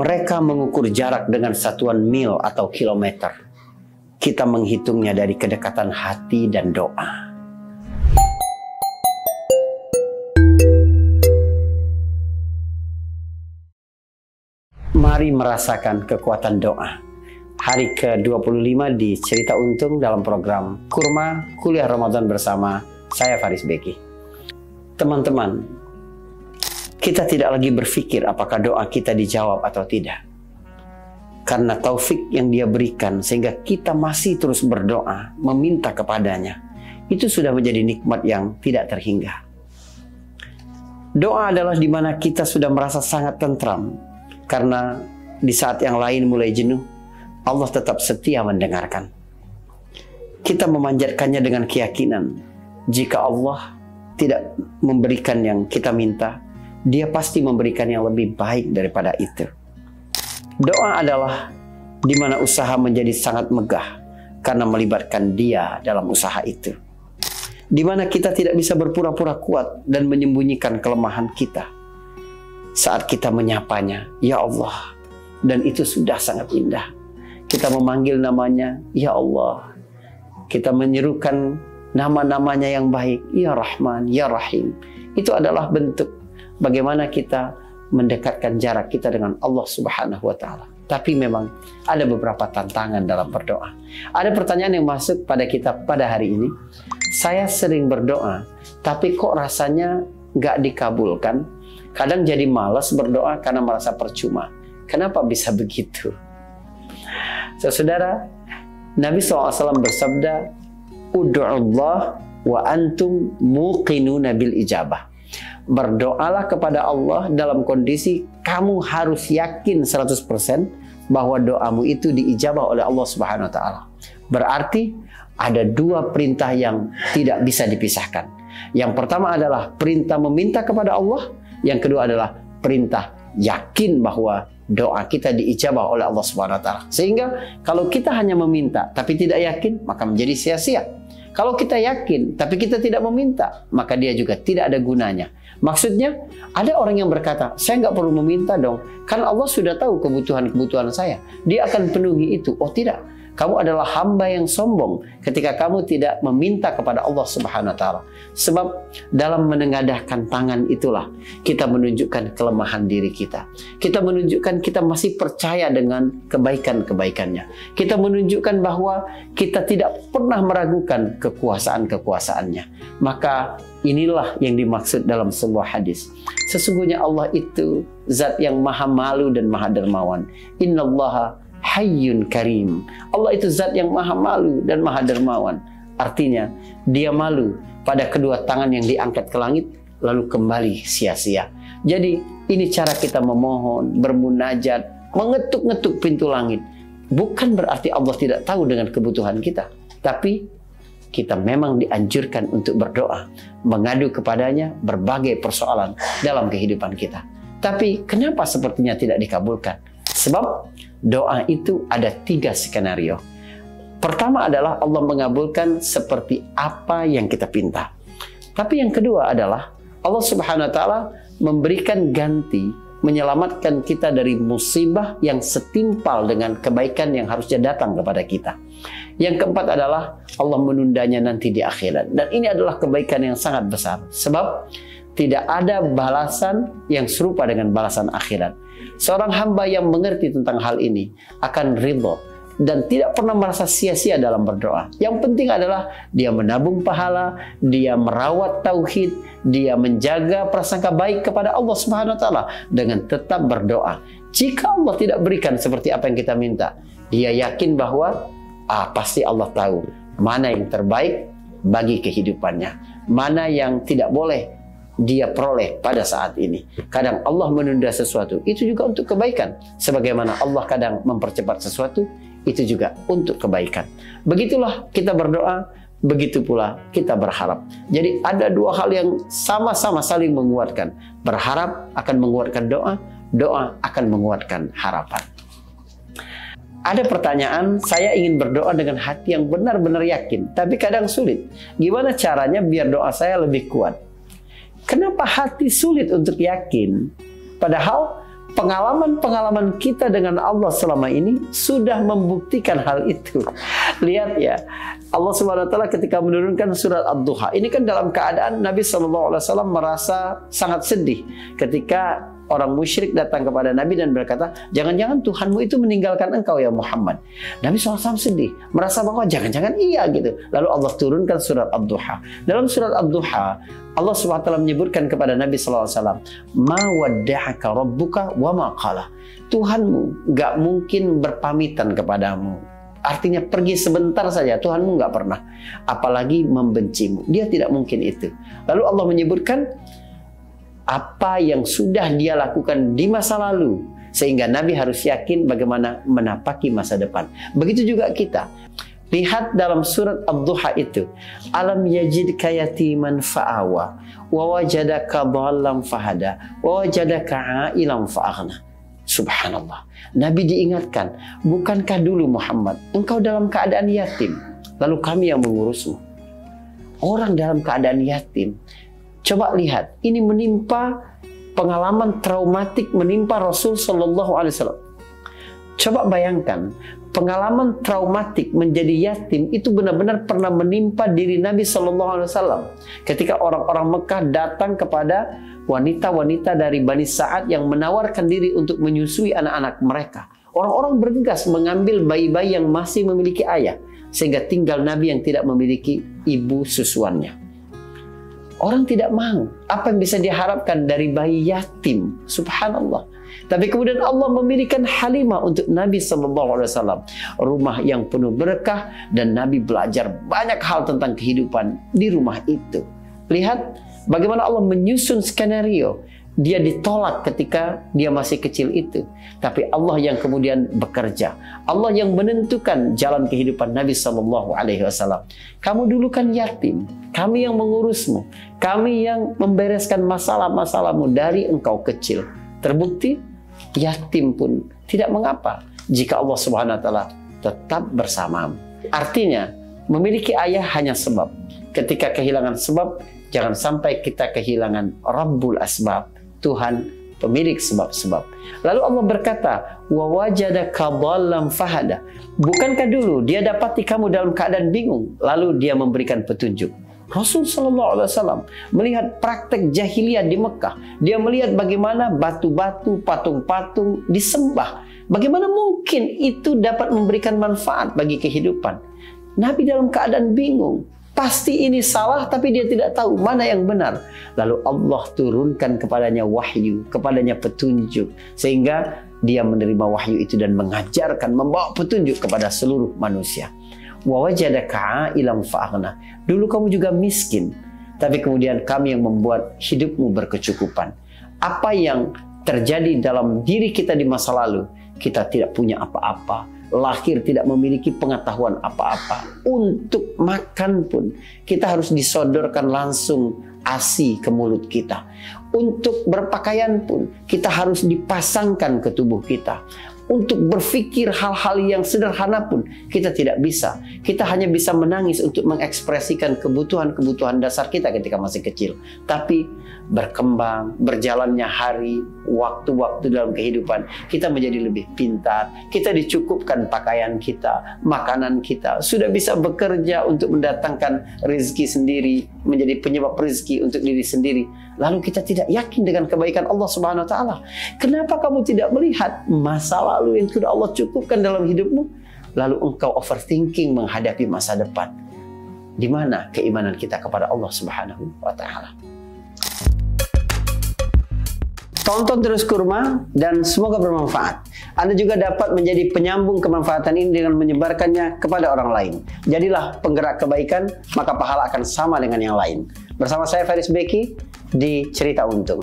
Mereka mengukur jarak dengan satuan mil atau kilometer. Kita menghitungnya dari kedekatan hati dan doa. Mari merasakan kekuatan doa. Hari ke-25 di Cerita Untung dalam program Kurma Kuliah Ramadan bersama saya Faris Beki. Teman-teman, kita tidak lagi berpikir apakah doa kita dijawab atau tidak. Karena taufik yang Dia berikan sehingga kita masih terus berdoa, meminta kepadanya. Itu sudah menjadi nikmat yang tidak terhingga. Doa adalah di mana kita sudah merasa sangat tentram. Karena di saat yang lain mulai jenuh, Allah tetap setia mendengarkan. Kita memanjatkannya dengan keyakinan. Jika Allah tidak memberikan yang kita minta, Dia pasti memberikan yang lebih baik daripada itu. Doa adalah di mana usaha menjadi sangat megah karena melibatkan Dia dalam usaha itu. Di mana kita tidak bisa berpura-pura kuat dan menyembunyikan kelemahan kita. Saat kita menyapanya, Ya Allah, dan itu sudah sangat indah. Kita memanggil namanya, Ya Allah. Kita menyerukan nama-namanya yang baik, Ya Rahman, Ya Rahim. Itu adalah bentuk bagaimana kita mendekatkan jarak kita dengan Allah Subhanahu wa Ta'ala. Tapi memang ada beberapa tantangan dalam berdoa. Ada pertanyaan yang masuk pada kita pada hari ini. Saya sering berdoa, tapi kok rasanya nggak dikabulkan? Kadang jadi malas berdoa karena merasa percuma. Kenapa bisa begitu? Saudara, Nabi SAW bersabda, Udu'ullah wa antum muqinuna bil ijabah. Berdoalah kepada Allah dalam kondisi kamu harus yakin 100% bahwa doamu itu diijabah oleh Allah Subhanahu wa Ta'ala. Berarti ada dua perintah yang tidak bisa dipisahkan. Yang pertama adalah perintah meminta kepada Allah. Yang kedua adalah perintah yakin bahwa doa kita diijabah oleh Allah Subhanahu wa Ta'ala. Sehingga kalau kita hanya meminta tapi tidak yakin, maka menjadi sia-sia. Kalau kita yakin tapi kita tidak meminta, maka dia juga tidak ada gunanya. Maksudnya, ada orang yang berkata, saya nggak perlu meminta dong, karena Allah sudah tahu kebutuhan-kebutuhan saya. Dia akan penuhi itu. Oh tidak, kamu adalah hamba yang sombong ketika kamu tidak meminta kepada Allah Subhanahu wa Ta'ala. Sebab dalam menengadahkan tangan itulah kita menunjukkan kelemahan diri kita. Kita menunjukkan kita masih percaya dengan kebaikan-kebaikannya. Kita menunjukkan bahwa kita tidak pernah meragukan kekuasaan-kekuasaannya. Maka inilah yang dimaksud dalam sebuah hadis. Sesungguhnya Allah itu zat yang maha malu dan maha dermawan. Innallaha Hayyun Karim. Allah itu zat yang maha malu dan maha dermawan. Artinya, Dia malu pada kedua tangan yang diangkat ke langit, lalu kembali sia-sia. Jadi, ini cara kita memohon, bermunajat, mengetuk-ngetuk pintu langit. Bukan berarti Allah tidak tahu dengan kebutuhan kita. Tapi, kita memang dianjurkan untuk berdoa, mengadu kepadanya berbagai persoalan dalam kehidupan kita. Tapi, kenapa sepertinya tidak dikabulkan? Sebab doa itu ada 3 skenario. Pertama adalah Allah mengabulkan seperti apa yang kita pinta. Tapi yang kedua adalah Allah Subhanahu wa Ta'ala memberikan ganti, menyelamatkan kita dari musibah yang setimpal dengan kebaikan yang harusnya datang kepada kita. Yang keempat adalah Allah menundanya nanti di akhirat. Dan ini adalah kebaikan yang sangat besar. Sebab tidak ada balasan yang serupa dengan balasan akhirat. Seorang hamba yang mengerti tentang hal ini akan ridho dan tidak pernah merasa sia-sia dalam berdoa. Yang penting adalah dia menabung pahala, dia merawat tauhid, dia menjaga prasangka baik kepada Allah Subhanahu wa Ta'ala dengan tetap berdoa. Jika Allah tidak berikan seperti apa yang kita minta, dia yakin bahwa pasti Allah tahu mana yang terbaik bagi kehidupannya, mana yang tidak boleh dia peroleh pada saat ini. Kadang Allah menunda sesuatu, itu juga untuk kebaikan. Sebagaimana Allah kadang mempercepat sesuatu, itu juga untuk kebaikan. Begitulah kita berdoa, begitu pula kita berharap. Jadi ada dua hal yang sama-sama saling menguatkan. Berharap akan menguatkan doa, doa akan menguatkan harapan. Ada pertanyaan, saya ingin berdoa dengan hati yang benar-benar yakin, tapi kadang sulit. Gimana caranya biar doa saya lebih kuat? Kenapa hati sulit untuk yakin? Padahal Pengalaman-pengalaman kita dengan Allah selama ini sudah membuktikan hal itu. Lihat ya, Allah Subhanahu wa taala ketika menurunkan surat Ad-Duha, ini kan dalam keadaan Nabi SAW merasa sangat sedih ketika orang musyrik datang kepada Nabi dan berkata, jangan-jangan Tuhanmu itu meninggalkan engkau ya Muhammad. Nabi SAW sedih, merasa bahwa jangan-jangan iya gitu. Lalu Allah turunkan surat Ad-Duha. Dalam surat Ad-Duha, Allah SWT menyebutkan kepada Nabi SAW, ma wadda'aka rabbuka wa ma qala. Tuhanmu gak mungkin berpamitan kepadamu. Artinya pergi sebentar saja, Tuhanmu gak pernah. Apalagi membencimu. Dia tidak mungkin itu. Lalu Allah menyebutkan apa yang sudah dia lakukan di masa lalu, sehingga Nabi harus yakin bagaimana menapaki masa depan. Begitu juga kita. Lihat dalam surat Ad-Duha itu, alam yajidka yatiman fa'awa wa wajadaka dhallan fahada wa wajadaka a'ilan fa'aghna. Subhanallah. Nabi diingatkan, bukankah dulu Muhammad engkau dalam keadaan yatim, lalu kami yang mengurusmu. Orang dalam keadaan yatim. Coba lihat, ini menimpa pengalaman traumatik menimpa Rasul Shallallahu Alaihi Wasallam. Coba bayangkan, pengalaman traumatik menjadi yatim itu benar-benar pernah menimpa diri Nabi Shallallahu Alaihi Wasallam. Ketika orang-orang Mekah datang kepada wanita-wanita dari Bani Sa'ad yang menawarkan diri untuk menyusui anak-anak mereka. Orang-orang bergegas mengambil bayi-bayi yang masih memiliki ayah, sehingga tinggal Nabi yang tidak memiliki ibu susuannya. Orang tidak mau. Apa yang bisa diharapkan dari bayi yatim? Subhanallah. Tapi kemudian Allah memilihkan Halimah untuk Nabi SAW. Rumah yang penuh berkah dan Nabi belajar banyak hal tentang kehidupan di rumah itu. Lihat bagaimana Allah menyusun skenario. Dia ditolak ketika dia masih kecil itu. Tapi Allah yang kemudian bekerja. Allah yang menentukan jalan kehidupan Nabi SAW. Kamu dulu kan yatim. Kami yang mengurusmu. Kami yang membereskan masalah-masalahmu dari engkau kecil. Terbukti yatim pun tidak mengapa jika Allah Subhanahu wa taala tetap bersamamu. Artinya, memiliki ayah hanya sebab. Ketika kehilangan sebab, jangan sampai kita kehilangan Rabbul Asbab, Tuhan pemilik sebab-sebab. Lalu Allah berkata, wa wajadaka dhallan fahada. Bukankah dulu dia dapati kamu dalam keadaan bingung, lalu dia memberikan petunjuk. Rasul Shallallahu Alaihi Wasallam melihat praktek jahiliyah di Mekah. Dia melihat bagaimana batu-batu, patung-patung disembah. Bagaimana mungkin itu dapat memberikan manfaat bagi kehidupan? Nabi dalam keadaan bingung. Pasti ini salah, tapi dia tidak tahu mana yang benar. Lalu Allah turunkan kepadanya wahyu, kepadanya petunjuk. Sehingga dia menerima wahyu itu dan mengajarkan, membawa petunjuk kepada seluruh manusia. Wa wajadaka a'ilan fa'aghna. Dulu kamu juga miskin, tapi kemudian kami yang membuat hidupmu berkecukupan. Apa yang terjadi dalam diri kita di masa lalu, kita tidak punya apa-apa. Lahir tidak memiliki pengetahuan apa-apa. Untuk makan pun kita harus disodorkan langsung ASI ke mulut kita. Untuk berpakaian pun kita harus dipasangkan ke tubuh kita. Untuk berpikir hal-hal yang sederhana pun kita tidak bisa. Kita hanya bisa menangis untuk mengekspresikan kebutuhan-kebutuhan dasar kita ketika masih kecil. Tapi berkembang, berjalannya hari, waktu-waktu dalam kehidupan, kita menjadi lebih pintar. Kita dicukupkan pakaian kita, makanan kita. Sudah bisa bekerja untuk mendatangkan rezeki sendiri, menjadi penyebab rezeki untuk diri sendiri. Lalu kita tidak yakin dengan kebaikan Allah Subhanahu wa taala. Kenapa kamu tidak melihat masa lalu yang sudah Allah cukupkan dalam hidupmu? Lalu engkau overthinking menghadapi masa depan. Di mana keimanan kita kepada Allah Subhanahu wa taala? Tonton terus Kurma dan semoga bermanfaat. Anda juga dapat menjadi penyambung kemanfaatan ini dengan menyebarkannya kepada orang lain. Jadilah penggerak kebaikan, maka pahala akan sama dengan yang lain. Bersama saya Faris Beki di Cerita Untung.